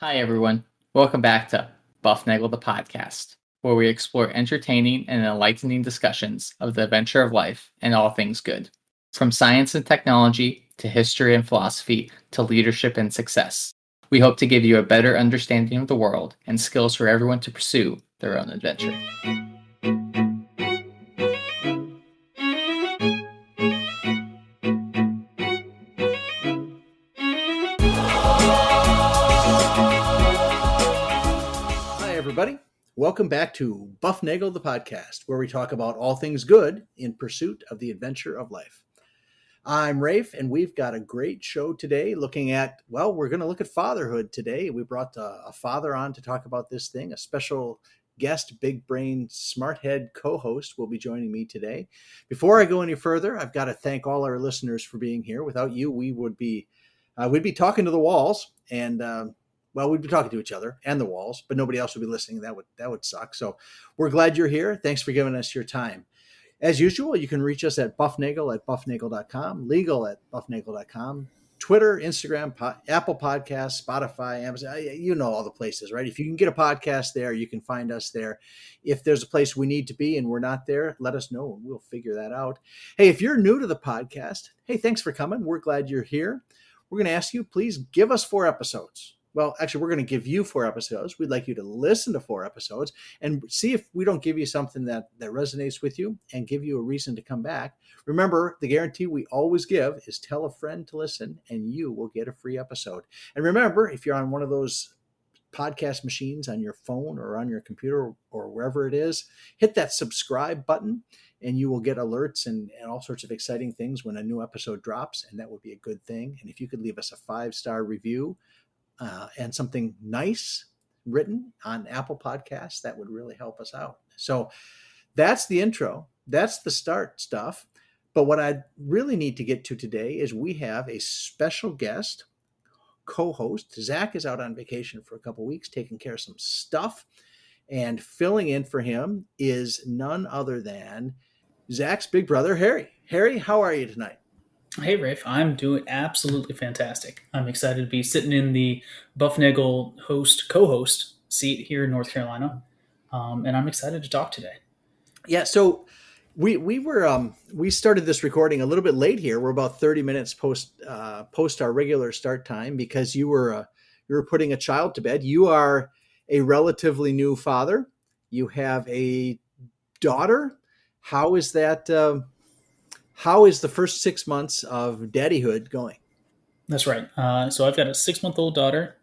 Hi, everyone. Welcome back to Bufnagle the podcast, where we explore entertaining and enlightening discussions of the adventure of life and all things good. From science and technology to history and philosophy to leadership and success. We hope to give you a better understanding of the world and skills for everyone to pursue their own adventure. Hi, everybody. Welcome back to Bufnagle the podcast, where we talk about all things good in pursuit of the adventure of life. I'm Rafe, and we've got a great show today looking at, we're going to look at fatherhood today. We brought a father on to talk about this thing. A special guest, big brain, smart head co-host will be joining me today. Before I go any further, I've got to thank all our listeners for being here. Without you, we'd be talking to the walls and we'd be talking to each other and the walls, but nobody else would be listening. That would suck. So we're glad you're here. Thanks for giving us your time. As usual, you can reach us at bufnagle@bufnagle.com, legal@bufnagle.com, Twitter, Instagram, Apple Podcasts, Spotify, Amazon. You know all the places, right? If you can get a podcast there, you can find us there. If there's a place we need to be and we're not there, let us know and we'll figure that out. Hey, if you're new to the podcast, hey, thanks for coming. We're glad you're here. We're going to ask you, please give us 4 episodes. Well, actually, we're going to give you 4 episodes. We'd like you to listen to 4 episodes and see if we don't give you something that resonates with you and give you a reason to come back. Remember, the guarantee we always give is tell a friend to listen and you will get a free episode. And remember, if you're on one of those podcast machines on your phone or on your computer or wherever it is, hit that subscribe button and you will get alerts and all sorts of exciting things when a new episode drops. And that would be a good thing. And if you could leave us a 5-star review, and something nice written on Apple Podcasts, that would really help us out. So that's the intro. That's the start stuff. But what I really need to get to today is we have a special guest co-host. Zach is out on vacation for a couple of weeks, taking care of some stuff. And filling in for him is none other than Zach's big brother, Harry. Harry, how are you tonight? Hey, Rafe. I'm doing absolutely fantastic. I'm excited to be sitting in the Bufnagle co-host seat here in North Carolina, and I'm excited to talk today. Yeah, so we started this recording a little bit late here. We're about 30 minutes post our regular start time because you were putting a child to bed. You are a relatively new father. You have a daughter. How is that? How is the first 6 months of daddyhood going? That's right. So I've got a 6-month-old daughter,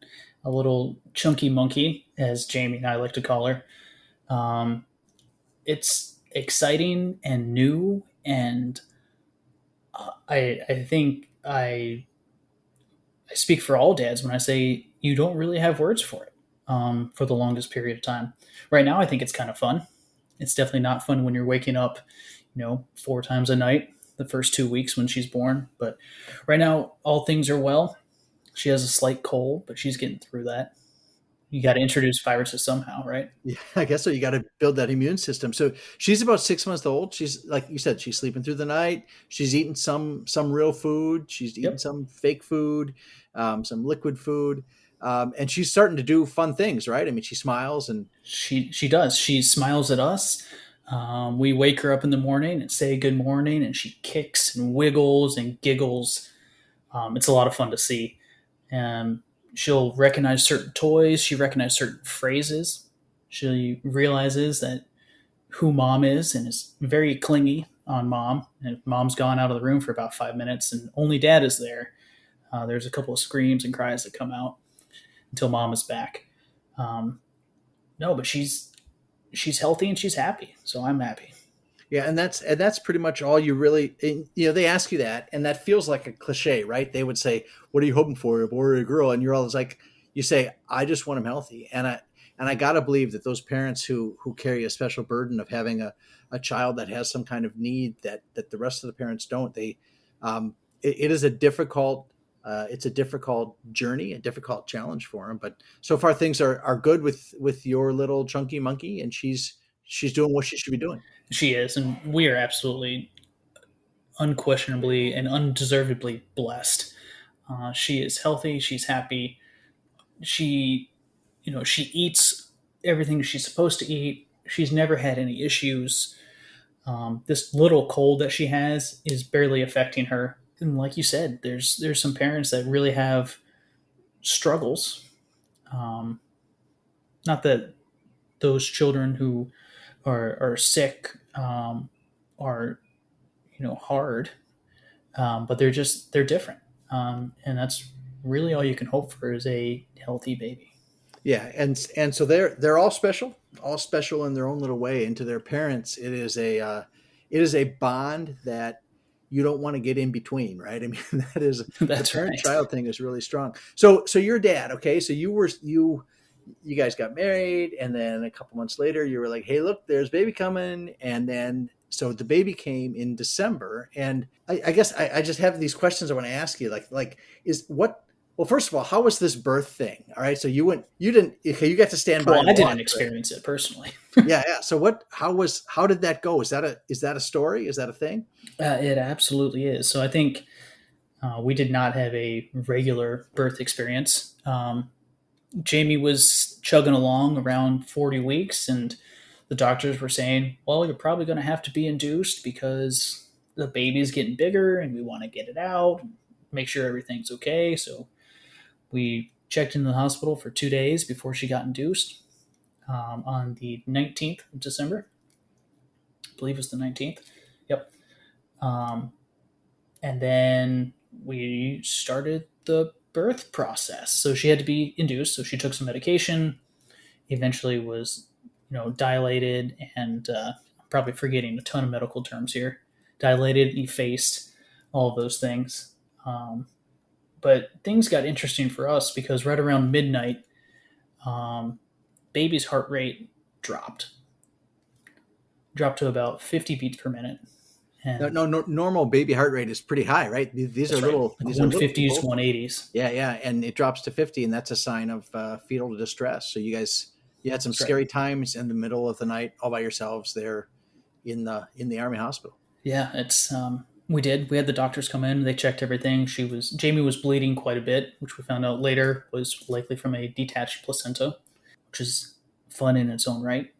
a little chunky monkey, as Jamie and I like to call her. Um, it's exciting and new, and I think I speak for all dads when I say you don't really have words for it for the longest period of time. Right now, I think it's kind of fun. It's definitely not fun when you're waking up, 4 times a night the first 2 weeks when she's born. But right now, all things are well. She has a slight cold, but she's getting through that. You got to introduce viruses somehow, right? Yeah, I guess so. You got to build that immune system. So she's about 6 months old. She's like you said, she's sleeping through the night. She's eating some real food. She's eating Yep. some fake food, some liquid food, and she's starting to do fun things. Right? I mean, she smiles and She does. She smiles at us. We wake her up in the morning and say good morning, and she kicks and wiggles and giggles. It's a lot of fun to see. And she'll recognize certain toys. She recognizes certain phrases. She realizes that who mom is and is very clingy on mom. And if mom's gone out of the room for about 5 minutes and only dad is there, there's a couple of screams and cries that come out until mom is back. Um, no, but she's healthy and she's happy, so I'm happy. yeah, and that's pretty much all you really. They ask you that, and that feels like a cliche, right? They would say, "What are you hoping for, a boy or a girl?" And you're always like, you say, "I just want him healthy," and I gotta believe that those parents who carry a special burden of having a child that has some kind of need that the rest of the parents don't, it is a difficult it's a difficult journey, a difficult challenge for them. But so far things are good with your little chunky monkey, and she's doing what she should be doing. She is, and we are absolutely, unquestionably, and undeservedly blessed. She is healthy. She's happy. she, she eats everything she's supposed to eat. She's never had any issues. This little cold that she has is barely affecting her. And like you said, there's some parents that really have struggles. Um, Not that those children who are sick are hard, but they're different, and that's really all you can hope for is a healthy baby. Yeah, and so they're all special in their own little way. And to their parents, it is a bond that you don't want to get in between, right? I mean, that is the That's parent right. child thing is really strong. So your dad, okay? So you guys got married, and then a couple months later, you were like, "Hey, look, there's baby coming," and then. So the baby came in December, and I guess I just have these questions I want to ask you. Like is what well, first of all, how was this birth thing? All right, so you didn't, okay, you got to stand by Well, and I watch, didn't right? experience it personally. Yeah. So how did that go? Is that a story? Is that a thing? It absolutely is. So I think we did not have a regular birth experience. Jamie was chugging along around 40 weeks, and the doctors were saying, well, you're probably going to have to be induced because the baby's getting bigger and we want to get it out, make sure everything's okay. So we checked into the hospital for 2 days before she got induced on the 19th of December. I believe it was the 19th. Yep. Um, and then we started the birth process. So she had to be induced. So she took some medication, eventually was, dilated and I'm probably forgetting a ton of medical terms here. Dilated, effaced, all of those things. But things got interesting for us because right around midnight, um, baby's heart rate dropped to about 50 beats per minute. No, And no, normal baby heart rate is pretty high, right? that's right, like these are little 150s, people. 180s. Yeah, and it drops to 50, and that's a sign of fetal distress. So you had some That's right. scary times in the middle of the night, all by yourselves there in the Army hospital. Yeah, it's we had the doctors come in, they checked everything. Jamie was bleeding quite a bit, which we found out later was likely from a detached placenta, which is fun in its own right.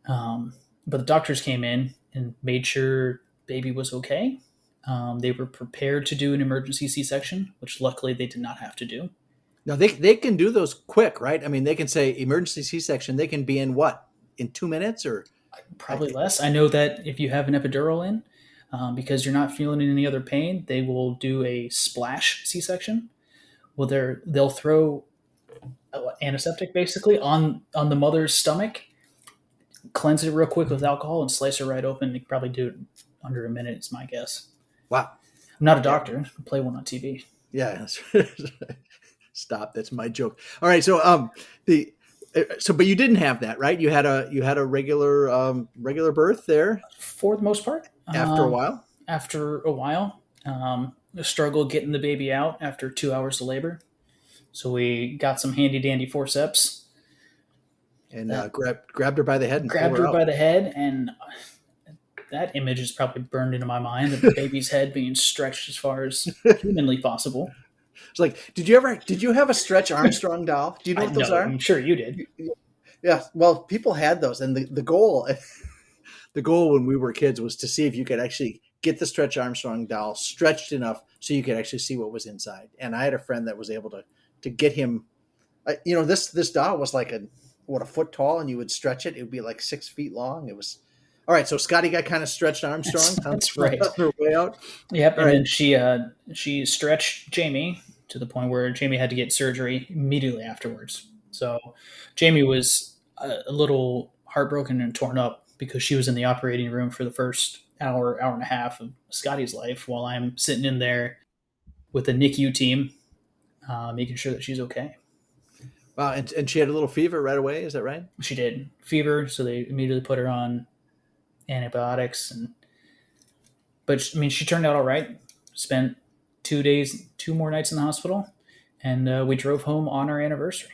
Um, but the doctors came in and made sure baby was okay. They were prepared to do an emergency C-section, which luckily they did not have to do. Now they can do those quick, right? I mean, they can say emergency C-section. They can be in what, in 2 minutes or I, Probably less. I know that if you have an epidural in, because you're not feeling any other pain, they will do a splash C-section. Well, they'll throw antiseptic basically on the mother's stomach, cleanse it real quick with alcohol, and slice her right open. They could probably do it under a minute. Is my guess. wow, I'm not a yeah, doctor. I play one on TV. yeah. Stop. That's my joke. All right, so the but you didn't have that, right? You had a regular birth there For the most part, after a while. after a while, the struggle getting the baby out after 2 hours of labor. So we got some handy dandy forceps, And that grabbed her by the head and pulled grabbed her her by out. the head, and that image is probably burned into my mind of the baby's head being stretched as far as humanly possible. It's like, did you have a Stretch Armstrong doll? Do you know I what those know, are? I'm sure you did. Yeah, well, people had those, and the goal the goal when we were kids was to see if you could actually get the Stretch Armstrong doll stretched enough so you could actually see what was inside. And I had a friend that was able to get him. This doll was like a foot tall, and you would stretch it. It would be like 6 feet long. It was all right. So Scotty got kind of stretched Armstrong That's on right. her way out. Yep, All and right. then she stretched Jamie to the point where Jamie had to get surgery immediately afterwards. So Jamie was a little heartbroken and torn up because she was in the operating room for the first hour and a half of Scotty's life, while I'm sitting in there with the NICU team, making sure that she's okay. Wow, and she had a little fever right away. Is that right? She did fever, so they immediately put her on antibiotics, but I mean, she turned out all right. Spent 2 days, 2 more nights in the hospital, and we drove home on our anniversary.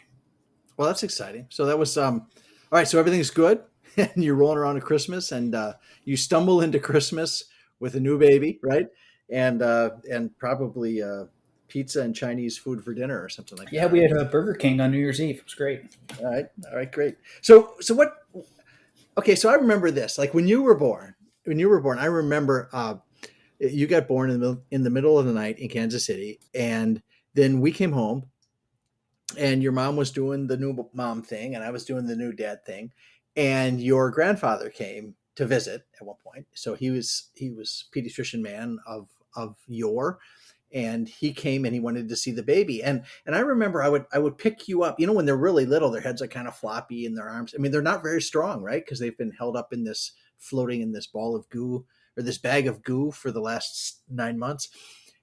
Well, that's exciting. So that was all right. So everything's good, and you're rolling around to Christmas, and you stumble into Christmas with a new baby, right? And probably pizza and Chinese food for dinner or something like Yeah, that. we had a Burger King on New Year's Eve. It was great. All right, great. So what? Okay, so I remember this. Like when you were born, I remember you got born in the middle of the night in Kansas City, and then we came home, and your mom was doing the new mom thing, and I was doing the new dad thing, and your grandfather came to visit at one point. So he was pediatrician man of yore, and he came and he wanted to see the baby. And I remember I would pick you up. You know, when they're really little, their heads are kind of floppy in their arms. I mean, they're not very strong, right? Because they've been held up in this floating in this ball of goo or this bag of goo for the last 9 months.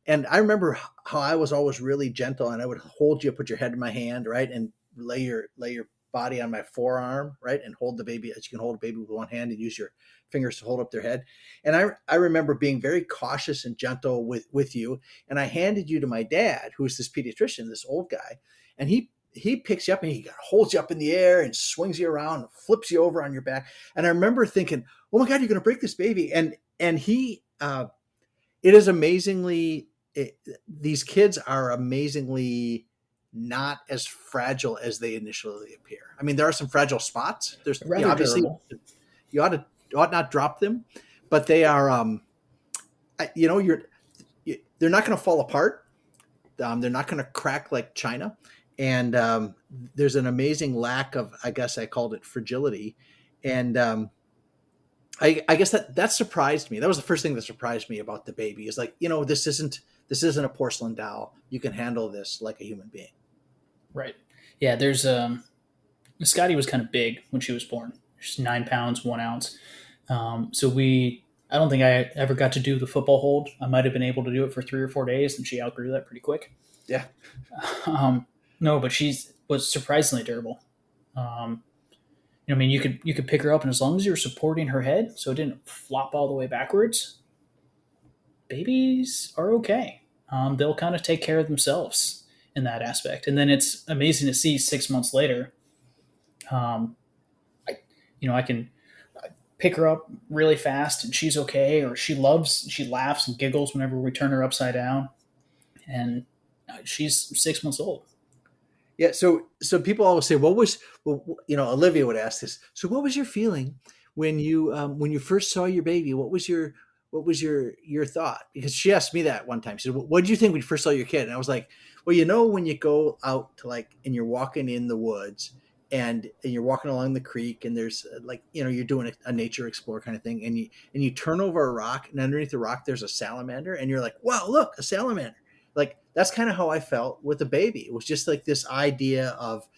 And I remember how I was always really gentle, and I would hold you, put your head in my hand, right, and lay your body on my forearm, right, and hold the baby as you can hold a baby with one hand and use your fingers to hold up their head. And I remember being very cautious and gentle with you, and I handed you to my dad, who's this pediatrician, this old guy, and he picks you up and he holds you up in the air and swings you around and flips you over on your back. And I remember thinking, oh my God, you're going to break this baby. And he it is amazingly these kids are amazingly not as fragile as they initially appear. I mean, there are some fragile spots. There's Rather obviously durable. you ought not drop them, but they are they're not going to fall apart. They're not going to crack like china, and there's an amazing lack of, I guess I called it fragility, and I guess that surprised me. That was the first thing that surprised me about the baby. Is like, this isn't a porcelain doll. You can handle this like a human being. Right. Yeah, there's Scotty was kind of big when she was born. She's 9 pounds, 1 ounce. I don't think I ever got to do the football hold. I might have been able to do it for 3 or 4 days, and she outgrew that pretty quick. Yeah. No, but was surprisingly durable. I mean, you could pick her up, and as long as you were supporting her head, so it didn't flop all the way backwards, babies are okay. They'll kind of take care of themselves in that aspect. And then it's amazing to see 6 months later. I can pick her up really fast, and she's okay, or she laughs and giggles whenever we turn her upside down, and she's 6 months old. Yeah. So people always say, Olivia would ask this. So what was your feeling when you first saw your baby? What was your thought? Because she asked me that one time. She said, what did you think when you first saw your kid? And I was like, well, when you go out to and you're walking in the woods and you're walking along the creek, and there's you're doing a nature explore kind of thing. And you turn over a rock, and underneath the rock, there's a salamander, and you're like, wow, look, a salamander. Like, that's kind of how I felt with the baby. It was just like this idea of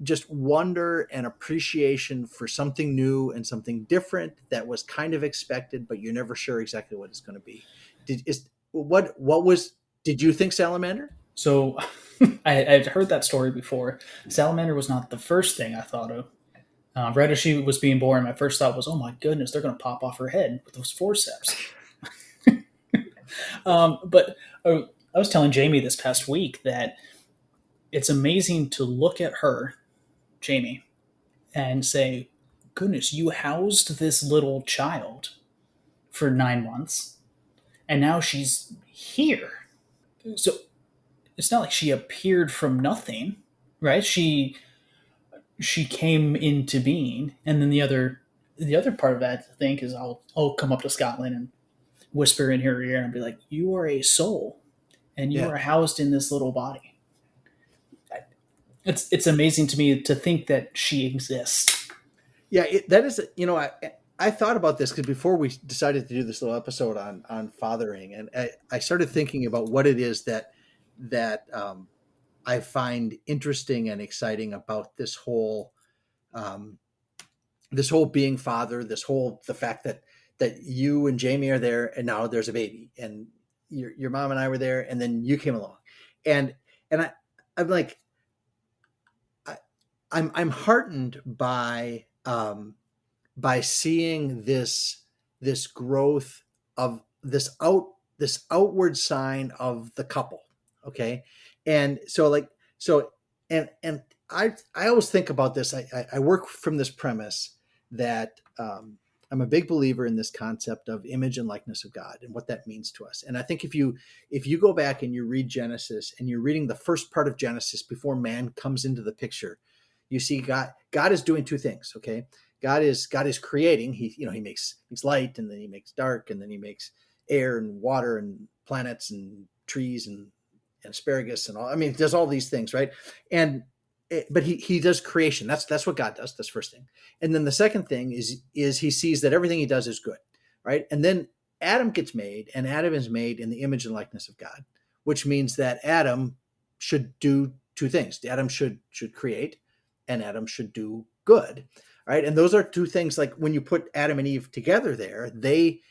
just wonder and appreciation for something new and something different that was kind of expected, but you're never sure exactly what it's going to be. Did you think salamander? So I'd heard that story before. Salamander was not the first thing I thought of. Right as she was being born, my first thought was, oh my goodness, they're going to pop off her head with those forceps. But I was telling Jamie this past week that it's amazing to look at her, Jamie, and say, goodness, you housed this little child for 9 months, and now she's here. So it's not like she appeared from nothing, right? She came into being, and then the other part of that, I think, is I'll come up to Scotland and whisper in her ear and be like, you are a soul, and you are housed in this little body. It's amazing to me to think that she exists. Yeah, that is, I thought about this because before we decided to do this little episode on fathering, and I started thinking about what it is that I find interesting and exciting about this whole being father, the fact that you and Jamie are there, and now there's a baby, and your mom and I were there, and then you came along, and I'm like, I'm heartened by seeing this growth of this outward sign of the couple. Okay. And and I always think about this. I work from this premise that I'm a big believer in this concept of image and likeness of God and what that means to us. And I think if you go back and you read Genesis and you're reading the first part of Genesis before man comes into the picture, you see God is doing two things. Okay, God is creating. He makes light, and then he makes dark, and then he makes air and water and planets and trees and asparagus and all. I mean, he does all these things, right? But he does creation. That's what God does. That's the first thing. And then the second thing is he sees that everything he does is good, right? And then Adam gets made, and Adam is made in the image and likeness of God, which means that Adam should do two things. Adam should create, and Adam should do good, right? And those are two things. Like when you put Adam and Eve together, they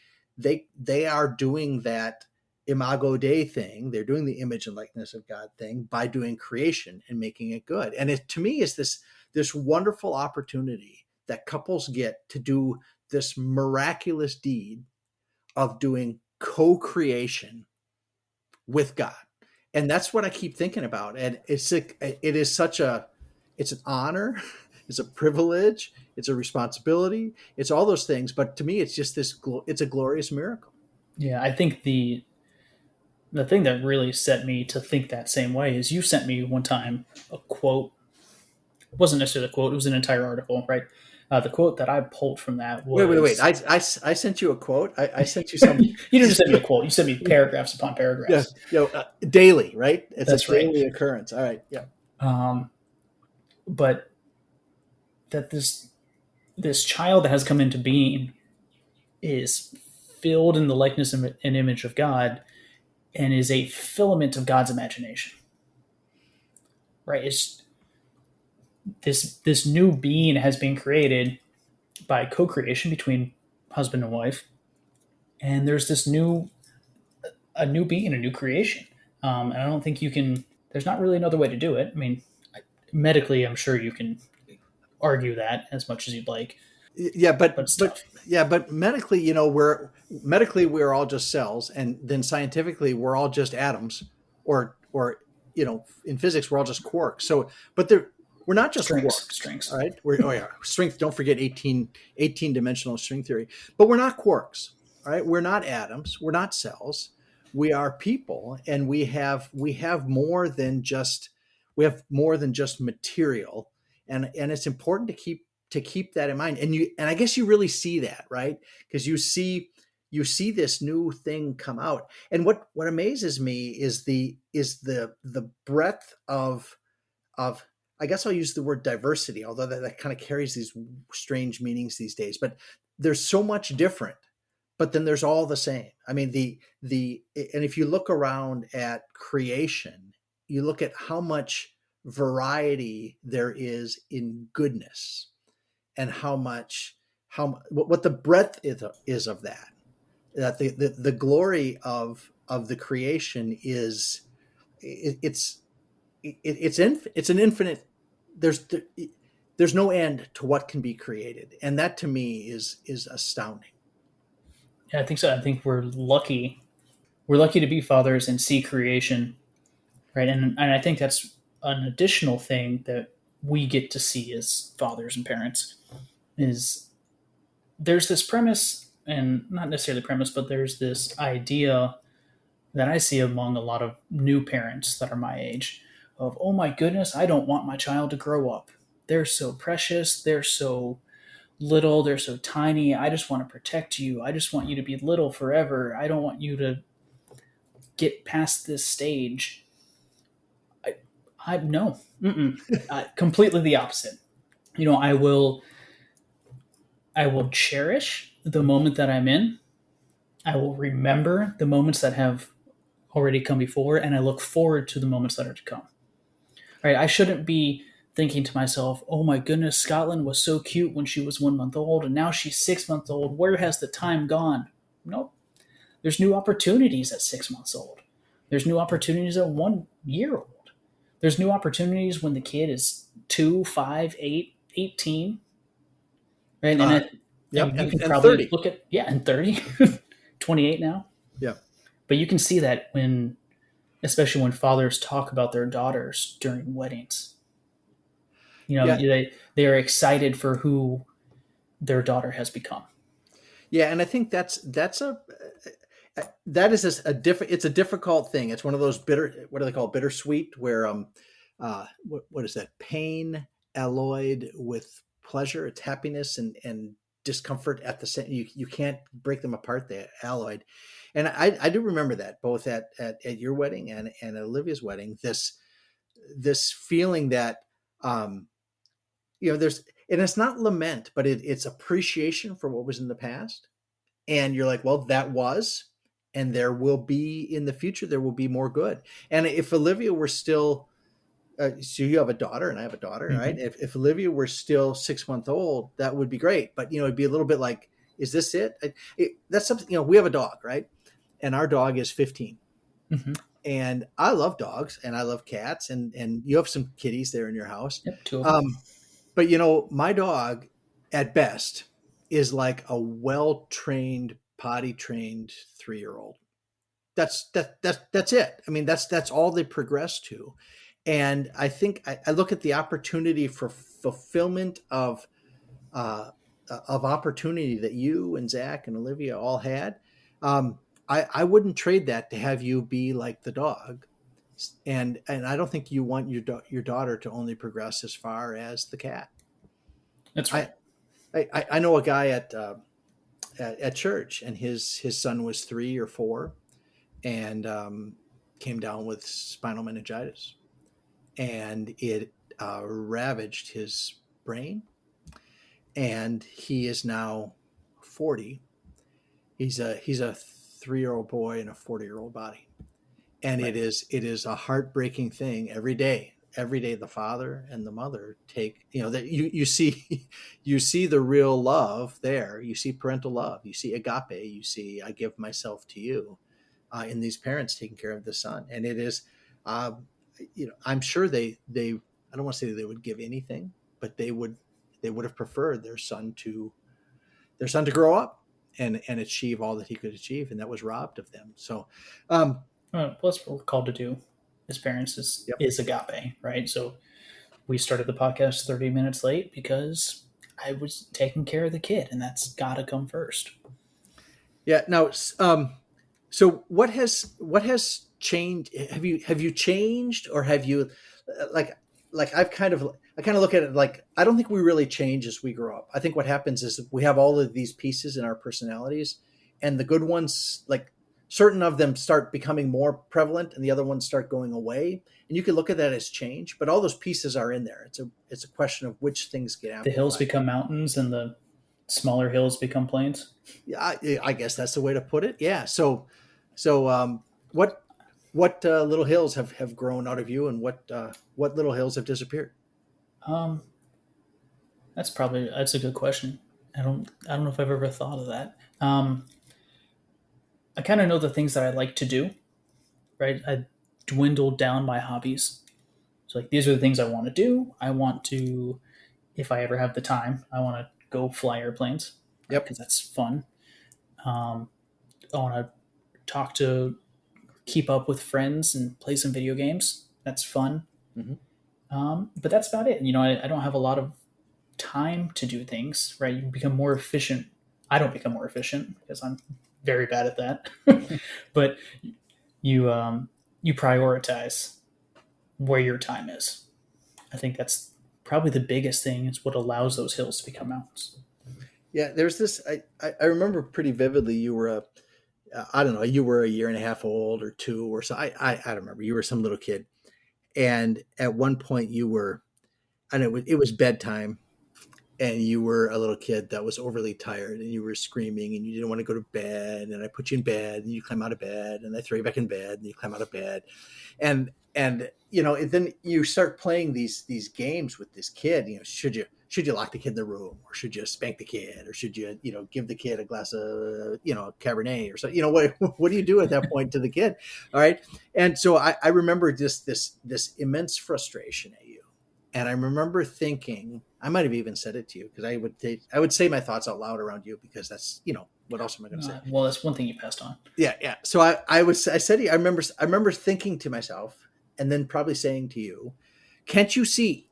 are doing that Imago Dei thing. They're doing the image and likeness of God thing by doing creation and making it good. And it, to me, is this wonderful opportunity that couples get to do this miraculous deed of doing co-creation with God. And that's what I keep thinking about. And it's an honor, it's a privilege, it's a responsibility, it's all those things. But to me, it's just it's a glorious miracle. Yeah, I think the thing that really set me to think that same way is you sent me one time a quote. It wasn't necessarily a quote; it was an entire article, right? The quote that I pulled from that was wait. I sent you a quote. I sent you some. You didn't just send me a quote. You sent me paragraphs upon paragraphs. Yeah, daily, right? That's a daily occurrence. All right, yeah. But that this child that has come into being is filled in the likeness and image of God, and is a filament of God's imagination. Right? It's this new being has been created by co-creation between husband and wife, and there's a new being, a new creation. And I don't think you can. There's not really another way to do it. I mean, medically, I'm sure you can argue that as much as you'd like. Yeah, but medically, we're all just cells, and then scientifically we're all just atoms, or in physics we're all just quarks. So, but we're not just strings. All right, strength. Don't forget 18 dimensional string theory. But we're not quarks. All right, we're not atoms. We're not cells. We are people, and we have more than just material, and it's important to keep that in mind. And I guess you really see that, right? Because you see this new thing come out. And what amazes me is the breadth of I guess I'll use the word diversity, although that kind of carries these strange meanings these days. But there's so much different, but then there's all the same. I mean, and if you look around at creation, you look at how much variety there is in goodness, and what the breadth is of that. That the glory of the creation is it's an infinite. There's no end to what can be created, and that to me is astounding. Yeah, I think so. I think we're lucky. We're lucky to be fathers and see creation, right? And I think that's an additional thing that we get to see as fathers and parents is there's this premise, and not necessarily premise, but there's this idea that I see among a lot of new parents that are my age of, oh my goodness, I don't want my child to grow up. They're so precious. They're so little. They're so tiny. I just want to protect you. I just want you to be little forever. I don't want you to get past this stage. No, completely the opposite. I will cherish the moment that I'm in. I will remember the moments that have already come before, and I look forward to the moments that are to come. Right? I shouldn't be thinking to myself, oh my goodness, Scotland was so cute when she was 1 month old, and now she's 6 months old. Where has the time gone? Nope. There's new opportunities at 6 months old. There's new opportunities at 1 year old. There's new opportunities when the kid is 2, 5, 8, 18. Right? And you can probably 30. Look at, and 30, 28 now. Yeah. But you can see that especially when fathers talk about their daughters during weddings. They are excited for who their daughter has become. Yeah, and I think that is it's a difficult thing. It's one of those what do they call it? Bittersweet, where what is that? Pain alloyed with pleasure. It's happiness and discomfort at the same. You can't break them apart. They're alloyed, and I do remember that both at your wedding and Olivia's wedding. This feeling that um, there's, and it's not lament, but it's appreciation for what was in the past, and you're like, well, that was, and there will be in the future, there will be more good. And if Olivia were still so you have a daughter and I have a daughter, right? Mm-hmm. If Olivia were still 6 months old, that would be great, but it'd be a little bit like, is this it? That's something. We have a dog, right? And our dog is 15, Mm-hmm. and I love dogs and I love cats, and you have some kitties there in your house. Yep, two of them. But my dog at best is like a well-trained, potty-trained 3-year-old. That's it. I mean, that's all they progress to. And I think I look at the opportunity for fulfillment uh, of opportunity that you and Zach and Olivia all had. I wouldn't trade that to have you be like the dog. And I don't think you want your daughter to only progress as far as the cat. That's I right. I know a guy at church, and his son was 3 or 4, and came down with spinal meningitis, and it ravaged his brain, and he is now 40. He's a 3-year-old boy in a 40-year-old body, and Right. it is a heartbreaking thing every day. The father and the mother take, that you see you see the real love there. You see parental love, you see agape, you see, I give myself to you, in these parents taking care of the son. And it is, uh, I'm sure they I don't want to say they would give anything, but they would have preferred their son to grow up and achieve all that he could achieve, and that was robbed of them. So um Plus, what we're called to do as parents is yep. is agape, right? So we started the podcast 30 minutes late because I was taking care of the kid, and that's got to come first. Yeah. Now, so what has changed? Have you changed, or have you, like I kind of look at it like, I don't think we really change as we grow up. I think what happens is we have all of these pieces in our personalities, and the good ones, like certain of them, start becoming more prevalent, and the other ones start going away. And you can look at that as change, but all those pieces are in there. It's a question of which things get The hills amplified. become mountains, and the smaller hills become plains. Yeah, I guess that's the way to put it. Yeah. So what little hills have grown out of you, and what little hills have disappeared? Um, that's a good question. I don't know if I've ever thought of that. I kind of know the things that I like to do, right? I dwindled down my hobbies. So like these are the things I want to do. I want to, if I ever have the time, I want to go fly airplanes, right? Yep. Because that's fun. Um, I want to talk to, keep up with friends and play some video games. That's fun. Hmm. But that's about it. I don't have a lot of time to do things, right? You become more efficient. I don't become more efficient because I'm very bad at that. But you prioritize where your time is. I think that's probably the biggest thing. Is what allows those hills to become mountains. Yeah. There's this. I remember pretty vividly. You were I don't know. You were a year and a half old or two or so. I don't remember. You were some little kid, and at one point you were, and it was bedtime, and you were a little kid that was overly tired, and you were screaming, and you didn't want to go to bed, and I put you in bed, and you climb out of bed, and I throw you back in bed, and you climb out of bed, and then you start playing these games with this kid. Should you lock the kid in the room, or should you spank the kid, or should you give the kid a glass of Cabernet or so. What do you do at that point to the kid? All right. And so I remember just this immense frustration at you. And I remember thinking, I might have even said it to you, because I would say my thoughts out loud around you, because that's, what else am I going to say? Well, that's one thing you passed on. Yeah, yeah. So I said to you, I remember thinking to myself, and then probably saying to you, "Can't you see?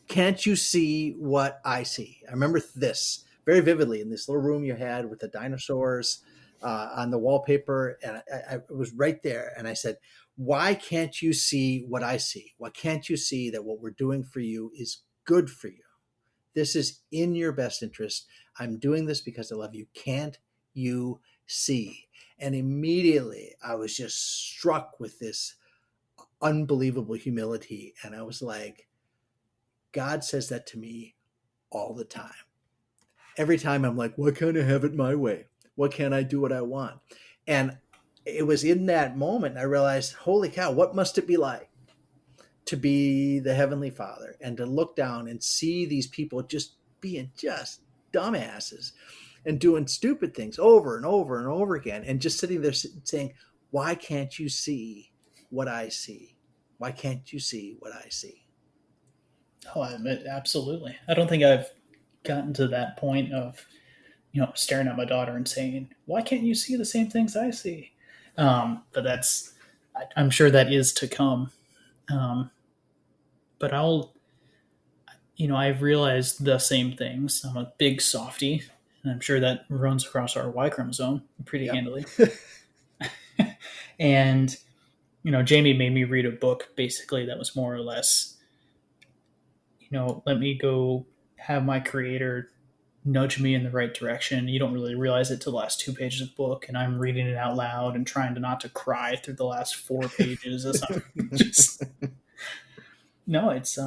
Can't you see what I see?" I remember this very vividly in this little room you had with the dinosaurs on the wallpaper. And I was right there. And I said, why can't you see what I see? Why can't you see that what we're doing for you is good for you? This is in your best interest. I'm doing this because I love you. Can't you see? And immediately I was just struck with this unbelievable humility. And I was like, God says that to me all the time. Every time I'm like, why can't I have it my way? Why can't I do what I want? And it was in that moment I realized, holy cow, what must it be like to be the Heavenly Father and to look down and see these people just being just dumbasses and doing stupid things over and over and over again, and just sitting there saying, why can't you see what I see? Why can't you see what I see? Oh, I admit, absolutely. I don't think I've gotten to that point of, staring at my daughter and saying, "Why can't you see the same things I see?" But I'm sure that is to come. Um, but I've realized the same things. I'm a big softie, and I'm sure that runs across our Y chromosome pretty Yep. handily. And Jamie made me read a book basically that was more or less, let me go have my creator nudge me in the right direction. You don't really realize it till the last 2 pages of the book, and I'm reading it out loud and trying to not to cry through the last 4 pages. As I'm just no, it's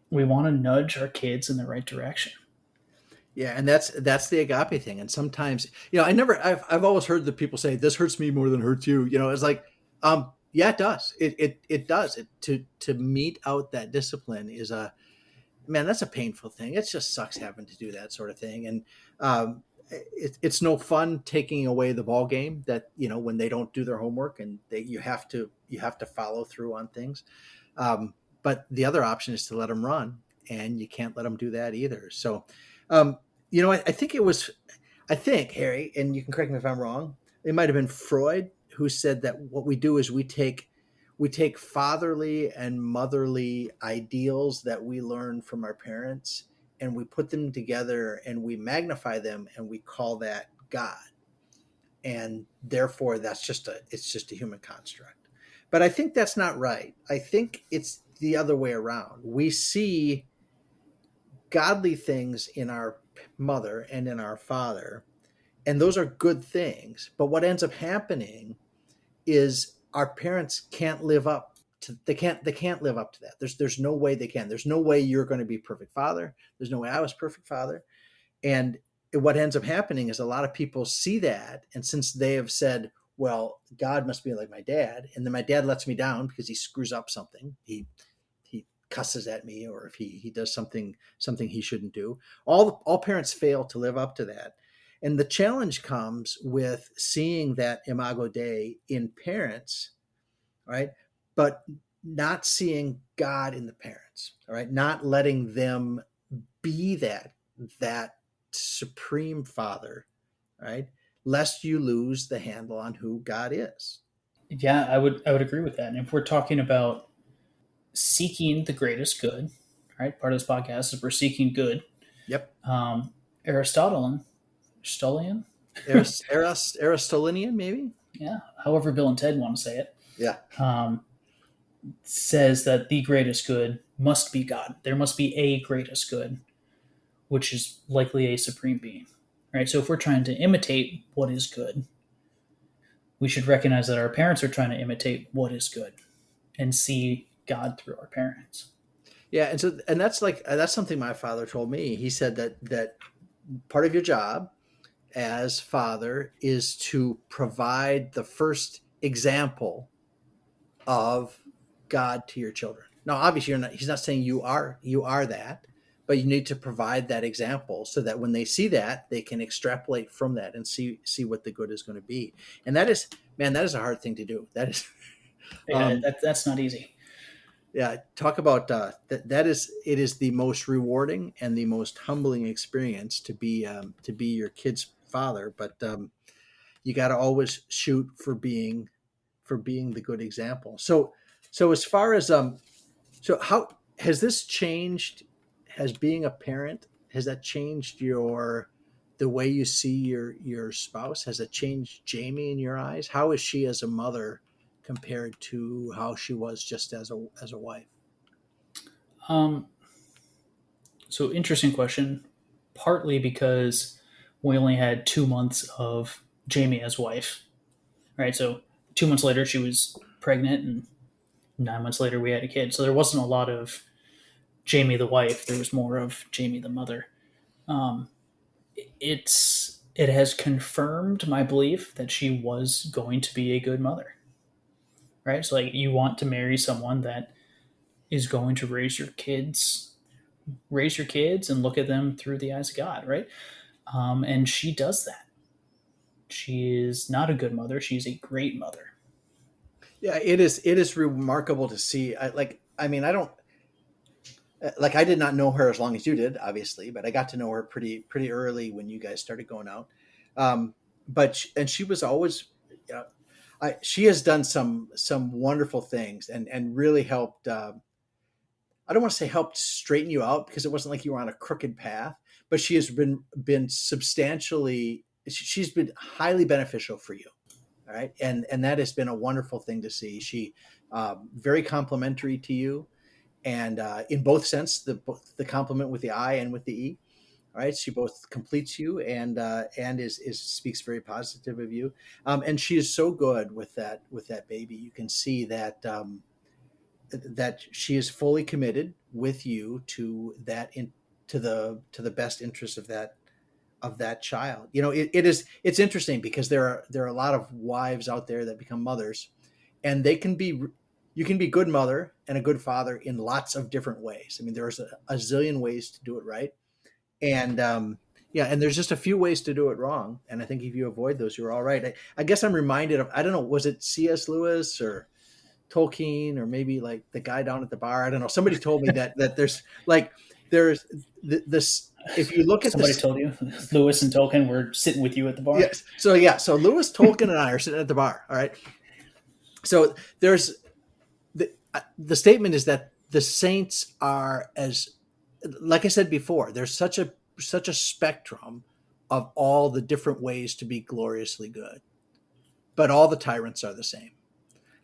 we want to nudge our kids in the right direction. Yeah, and that's the agape thing. And sometimes, I've always heard that people say this hurts me more than it hurts you. It's like, yeah, it does. It does. To mete out that discipline is that's a painful thing. It just sucks having to do that sort of thing. And it's no fun taking away the ball game that, when they don't do their homework and you have to follow through on things. But the other option is to let them run, and you can't let them do that either. So, I think, Harry, and you can correct me if I'm wrong, it might have been Freud who said that what we do is we take fatherly and motherly ideals that we learn from our parents, and we put them together and we magnify them, and we call that God. And therefore it's just a human construct. But I think that's not right. I think it's the other way around. We see godly things in our mother and in our father, and those are good things. But what ends up happening is our parents can't live up to they can't live up to that. There's no way they can. There's no way you're going to be perfect father. There's no way I was perfect father. And what ends up happening is a lot of people see that, and since they have said, well, God must be like my dad, and then my dad lets me down because he screws up something. He cusses at me, or if he does something he shouldn't do. All parents fail to live up to that. And the challenge comes with seeing that Imago Dei in parents, right? But not seeing God in the parents, all right? Not letting them be that supreme father, right? Lest you lose the handle on who God is. Yeah, I would agree with that. And if we're talking about seeking the greatest good, right? Part of this podcast is we're seeking good. Yep. Aristotelian, Aristotelian, maybe. yeah, however Bill and Ted want to say it, Yeah. says that the greatest good must be God. There must be a greatest good, which is likely a supreme being, right? So if we're trying to imitate what is good, we should recognize that our parents are trying to imitate what is good and see God through our parents. Yeah, and that's something my father told me. He said that part of your job as father is to provide the first example of God to your children. Now, obviously, he's not saying you are that, but you need to provide that example so that when they see that, they can extrapolate from that and see what the good is going to be. And that is a hard thing to do. That is, That's not easy. yeah. Talk about it is the most rewarding and the most humbling experience to be your kid's father. But you got to always shoot for being the good example. So as far as so how has this changed? Has being a parent changed the way you see your spouse? Has it changed Jamie in your eyes? How is she as a mother compared to how she was just as a wife? Um, so interesting question. Partly because we only had 2 months of Jamie as wife, right? So 2 months later she was pregnant, and 9 months later we had a kid. So there wasn't a lot of Jamie the wife. There was more of Jamie the mother. Um, it has confirmed my belief that she was going to be a good mother, right? So like you want to marry someone that is going to raise your kids and look at them through the eyes of God, right? And she does that. She is not a good mother. She's a great mother. Yeah, it is remarkable to see. I mean, I don't like I did not know her as long as you did, obviously, but I got to know her pretty early when you guys started going out. And she was always, she has done some wonderful things and really helped. I don't want to say helped straighten you out because it wasn't like you were on a crooked path, but she has been substantially. She's been highly beneficial for you. All right, and that has been a wonderful thing to see. She very complimentary to you, and in both sense, the compliment with the I and with the E. All right, she both completes you and is speaks very positive of you, and she is so good with that baby. You can see that she is fully committed with you to the best interest of that child. It's interesting because there are a lot of wives out there that become mothers, and you can be good mother and a good father in lots of different ways. I mean, there's a zillion ways to do it right, and yeah, and there's just a few ways to do it wrong. And I think if you avoid those, you're all right. I guess I'm reminded of, I don't know, was it C.S. Lewis or Tolkien or maybe like the guy down at the bar? I don't know. Somebody told me that there's this. If you look at Somebody this, told you Lewis and Tolkien were sitting with you at the bar. yes. So yeah, so Lewis, Tolkien, and I are sitting at the bar. All right. So there's the statement is that the saints are, as like I said before, there's such a spectrum of all the different ways to be gloriously good, but all the tyrants are the same.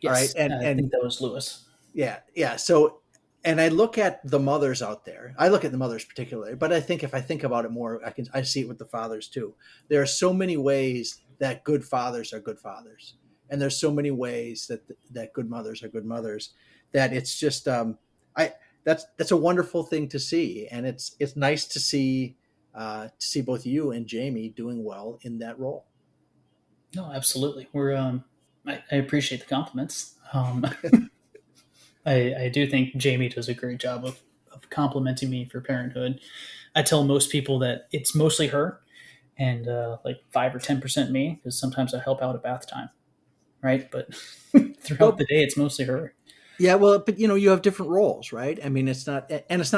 All right. Yes, I And think that was Lewis. yeah, yeah. So, and I look at the mothers out there. I look at the mothers particularly, but I think if I think about it more, I see it with the fathers too. There are so many ways that good fathers are good fathers, and there's so many ways that good mothers are good mothers. That it's just I that's a wonderful thing to see, and it's nice to see both you and Jamie doing well in that role. No, absolutely. I appreciate the compliments. I do think Jamie does a great job of complimenting me for Parenthood. I tell most people that it's mostly her and like 5 or 10% me because sometimes I help out at bath time, right? But throughout Well, the day, it's mostly her. yeah, well, but you have different roles, right? I mean, it's not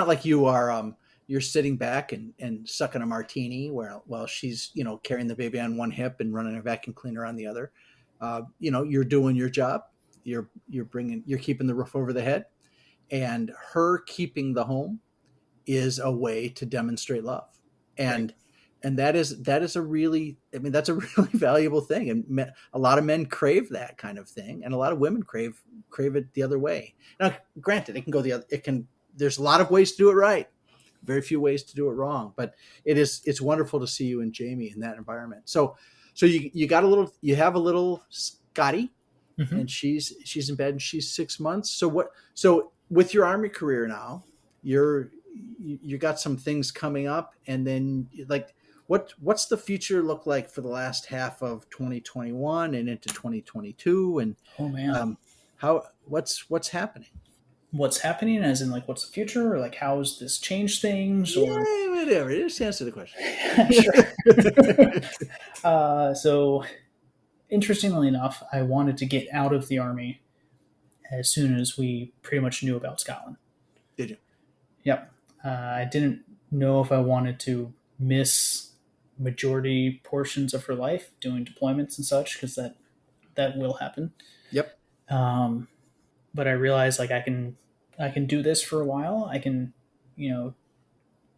like you're sitting back and sucking a martini while she's carrying the baby on one hip and running a vacuum cleaner on the other. You're doing your job. You're keeping the roof over the head, and her keeping the home is a way to demonstrate love, Right. and that is a really, I mean, that's a really valuable thing, and a lot of men crave that kind of thing, and a lot of women crave it the other way. Now, granted, it can go the other. It can. There's a lot of ways to do it right, very few ways to do it wrong. But it's wonderful to see you and Jamie in that environment. So you have a little Scotty, Hmm. and she's in bed and she's 6 months. So with your Army career now, you got some things coming up, and then like what's the future look like for the last half of 2021 and into 2022, and Oh man, what's happening? what's happening? As in, like, what's the future, or like how has this changed things, or Yeah, whatever. Just answer the question. sure. So interestingly enough, I wanted to get out of the army as soon as we pretty much knew about Scotland. Did you? Yep. I didn't know if I wanted to miss majority portions of her life doing deployments and such, because that will happen. Yep. Um, but I realized like I can do this for a while. I can, you know,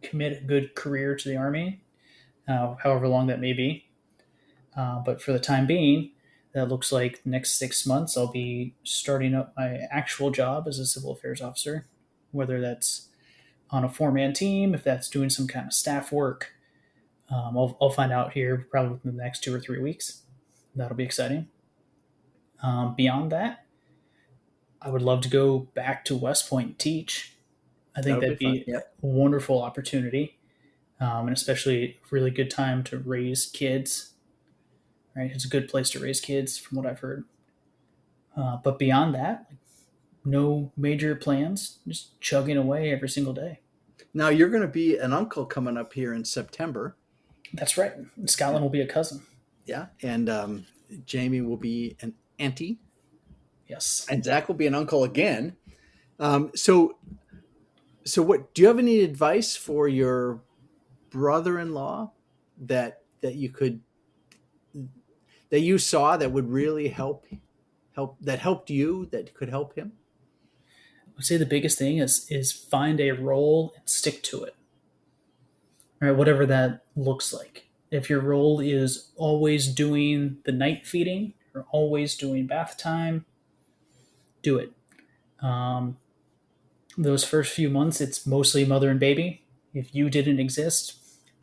commit a good career to the Army, however long that may be. But for the time being, that looks like the next 6 months I'll be starting up my actual job as a civil affairs officer, whether that's on a four-man team, if that's doing some kind of staff work. I'll find out here probably within the next 2 or 3 weeks. That'll be exciting. Beyond that, I would love to go back to West Point and teach. I think That'll be that'd fun. be Yep. a wonderful opportunity, and especially a really good time to raise kids. Right, it's a good place to raise kids, from what I've heard. But beyond that, no major plans. Just chugging away every single day. Now you're going to be an uncle coming up here in September. That's right. Scotland will be a cousin. Yeah. And Jamie will be an auntie. Yes. And Zach will be an uncle again. So what do you have any advice for your brother-in-law that you saw that would really help that helped you, that could help him? I would say the biggest thing is find a role and stick to it. Right, whatever that looks like. If your role is always doing the night feeding or always doing bath time, do it. Those first few months, it's mostly mother and baby. If you didn't exist,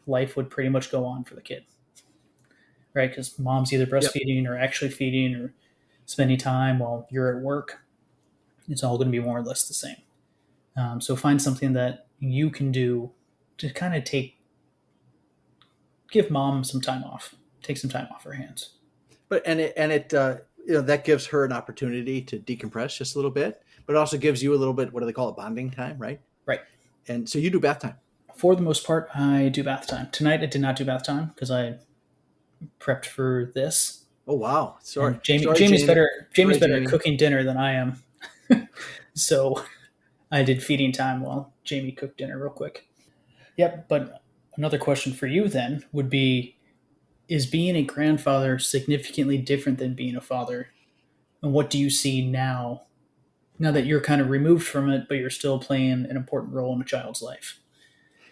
life would pretty much go on for the kid, right? Because mom's either breastfeeding or actually feeding or spending time while you're at work. It's all going to be more or less the same. So find something that you can do to kind of give mom some time off, take some time off her hands. But it that gives her an opportunity to decompress just a little bit, but it also gives you a little bit, what do they call it, bonding time, right? Right. And so you do bath time. For the most part, I do bath time. Tonight I did not do bath time because I prepped for this. Oh wow! Sorry, Jamie's better at cooking dinner than I am, so I did feeding time while Jamie cooked dinner real quick. Yep. But another question for you then would be: is being a grandfather significantly different than being a father? And what do you see now that you're kind of removed from it, but you're still playing an important role in a child's life?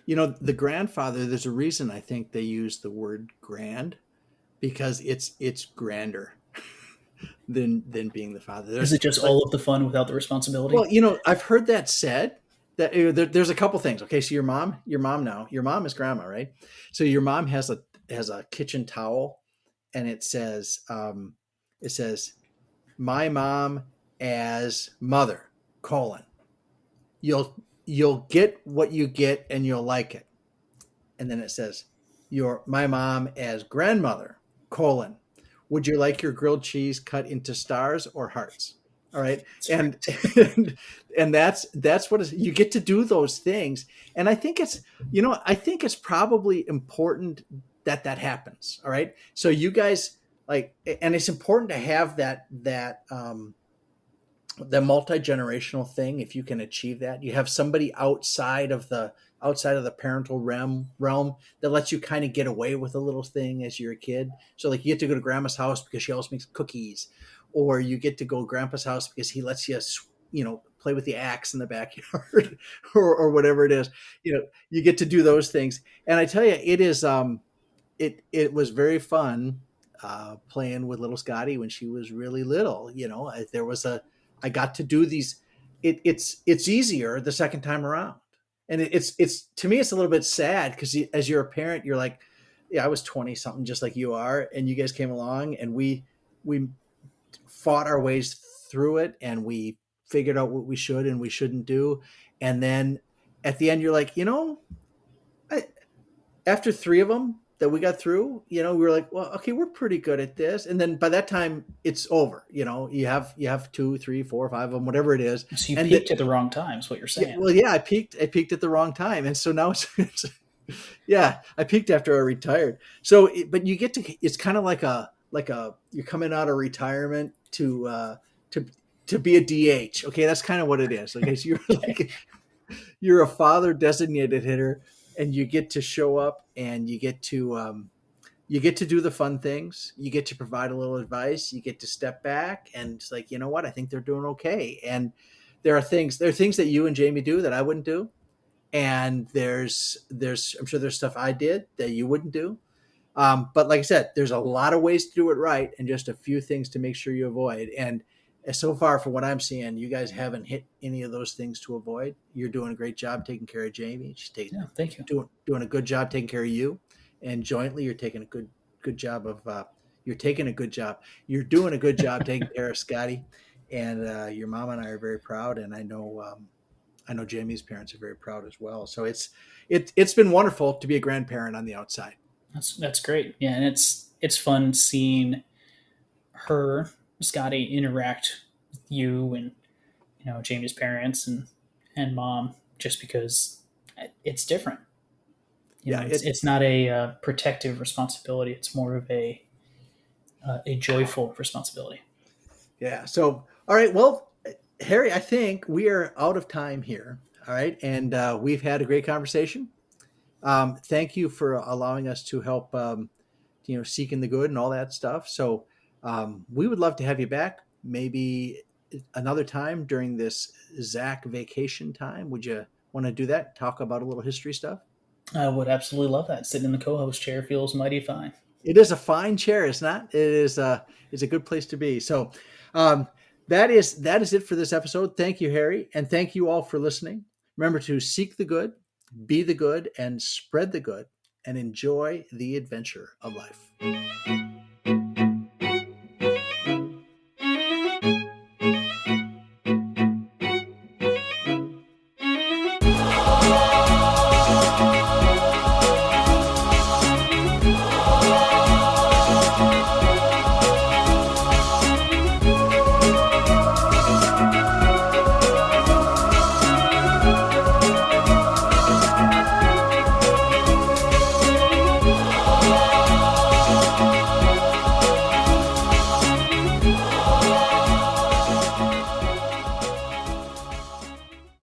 The grandfather, there's a reason I think they use the word grand, because it's grander than being the father. Is it just all of the fun without the responsibility? Well, I've heard that said. That there's a couple things. Okay, so your mom is grandma, right? So your mom has a kitchen towel, and it says my mom as mother, : you'll get what you get and you'll like it. And then it says my mom as grandmother, : would you like your grilled cheese cut into stars or hearts? All right. And that's what you get to do those things. And I think it's probably important that happens. All right. So you guys and it's important to have that the multi-generational thing. If you can achieve that, you have somebody outside of the parental realm that lets you kind of get away with a little thing as you're a kid. So you get to go to grandma's house because she always makes cookies, or you get to go to grandpa's house because he lets you, play with the axe in the backyard or whatever it is. You get to do those things. And I tell you, it is, it was very fun playing with little Scotty when she was really little. I got to do these. It's easier the second time around. And it's to me, it's a little bit sad because as you're a parent, you're like, yeah, I was 20 something just like you are. And you guys came along and we fought our ways through it, and we figured out what we should and we shouldn't do. And then at the end, you're like, after 3 of them that we got through, we were like, well, okay, we're pretty good at this. And then by that time it's over. You have 2, 3, 4, 5 of them, whatever it is. So you peaked at the wrong time is what you're saying. I peaked at the wrong time. And so now it's I peaked after I retired. So, but you get to, it's kind of like you're coming out of retirement to be a DH. Okay. That's kind of what it is. Okay. So you're a father designated hitter, and you get to show up and you get to do the fun things. You get to provide a little advice. You get to step back and it's like, you know what? I think they're doing okay. And there are things that you and Jamie do that I wouldn't do. and there's I'm sure there's stuff I did that you wouldn't do. But like I said, there's a lot of ways to do it right, and just a few things to make sure you avoid. And so far, from what I'm seeing, you guys haven't hit any of those things to avoid. You're doing a great job taking care of Jamie. She's Yeah, thank you. doing a good job taking care of you, and jointly, you're taking a good job of. You're taking a good job. You're doing a good job taking care of Scotty, and your mom and I are very proud. And I know Jamie's parents are very proud as well. So it's been wonderful to be a grandparent on the outside. That's great. Yeah, and it's fun seeing her, Scotty, interact with you and Jamie's parents and mom, just because it's different. It's not a protective responsibility. It's more of a joyful responsibility. Yeah. So, all right. Well, Harry, I think we are out of time here. All right. And we've had a great conversation. Thank you for allowing us to help, seeking the good and all that stuff. So we would love to have you back maybe another time during this Zach vacation time. Would you want to do that? Talk about a little history stuff? I would absolutely love that. Sitting in the co-host chair feels mighty fine. It is a fine chair, it's not? It is it's a good place to be. So that is it for this episode. Thank you, Harry, and thank you all for listening. Remember to seek the good, be the good, and spread the good, and enjoy the adventure of life.